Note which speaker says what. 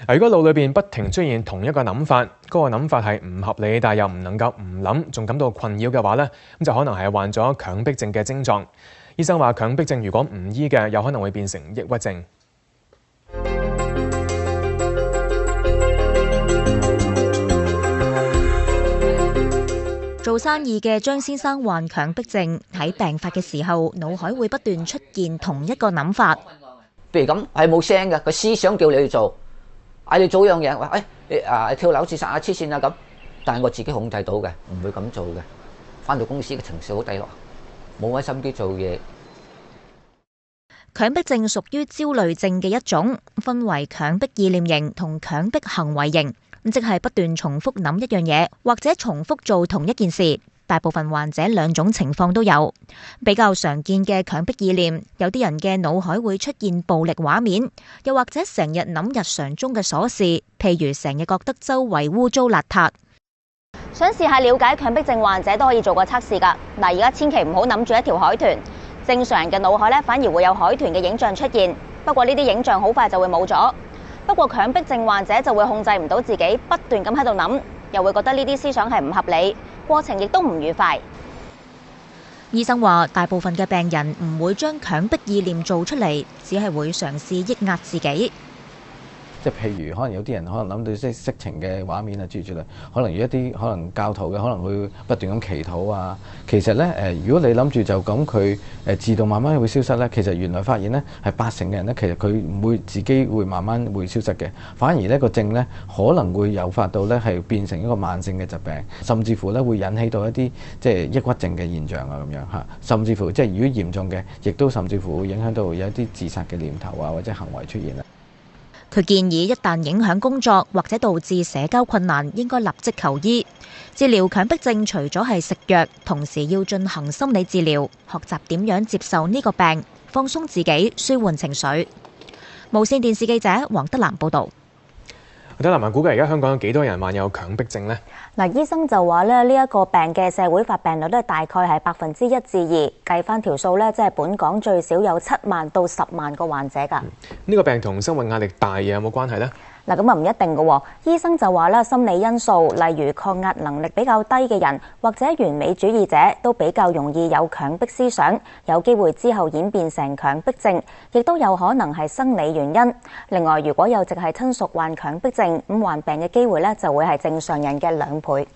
Speaker 1: 如果腦裏邊不停出現同一個諗法，嗰個諗法係唔合理，但又唔能夠唔諗，仲感到困擾嘅話呢，咁就可能係患咗強迫症嘅症狀。醫生話，強迫症如果唔醫嘅，有可能會變成抑鬱症。
Speaker 2: 做生意嘅張先生患強迫症，喺病發嘅時候，腦海會不斷出現同一個諗法。
Speaker 3: 譬如咁係冇聲嘅，個思想叫你去做，嗌你做樣嘢，話你跳樓自殺啊，黐線啊咁，但係我自己控制到嘅，唔會咁做嘅。返到公司嘅情緒好低落，冇乜心機做嘢。
Speaker 2: 強迫症屬於焦慮症嘅一種，分為強迫意念型同強迫行為型，即係不斷重複諗一樣嘢，或者重複做同一件事。大部分患者兩種情況都有。比較常見嘅強迫意念，有啲人嘅腦海會出現暴力畫面，又或者成日諗日常中嘅瑣事，譬如成日覺得周圍污糟邋遢。
Speaker 4: 想試下了解強迫症患者都可以做個測試㗎。嗱，而家千祈唔好諗住一條海豚。正常人嘅腦海咧，反而會有海豚嘅影像出現，不過呢啲影像好快就會冇咗。不過強迫症患者就會控制唔到自己，不斷咁喺度諗，又會覺得呢啲思想係唔合理，過程亦都唔愉快。
Speaker 2: 醫生話，大部分嘅病人唔會將強迫意念做出嚟，只係會嘗試抑壓自己。
Speaker 5: 即係譬如可能有啲人可能諗到即係色情嘅畫面啊，諸如此類，可能有一啲可能教徒嘅可能會不斷咁祈禱啊。其實咧如果你諗住就咁佢自動慢慢會消失咧，其實原來發現咧係80%嘅人咧，其實佢唔會自己會慢慢會消失嘅，反而呢個症咧可能會誘發到咧係變成一個慢性嘅疾病，甚至乎咧會引起到一啲即係抑鬱症嘅現象啊咁樣嚇，甚至乎即係如果嚴重嘅，亦都甚至乎會影響到有一啲自殺嘅念頭啊或者行為出現啊。
Speaker 2: 佢建議一旦影響工作或者導致社交困難，應該立即求醫。治療強迫症除咗係食藥，同時要進行心理治療，學習點樣接受呢個病，放鬆自己，舒緩情緒。無線電視記者黃德蘭報導。
Speaker 1: 德蘭，估計而家香港有幾多人患有強迫症呢？
Speaker 4: 嗱，醫生就話咧，呢一個病嘅社會發病率咧，大概係1%至2%，計翻條數咧，即係本港最少有7萬到10萬個患者㗎。
Speaker 1: 呢個病同生活壓力大有冇關係呢？
Speaker 4: 嗱，咁啊唔一定嘅喎。醫生就話咧，心理因素，例如抗壓能力比較低嘅人，或者完美主義者，都比較容易有強迫思想，有機會之後演變成強迫症，亦都有可能係生理原因。另外，如果有直系親屬患強迫症，咁患病嘅機會咧就會係正常人嘅2倍。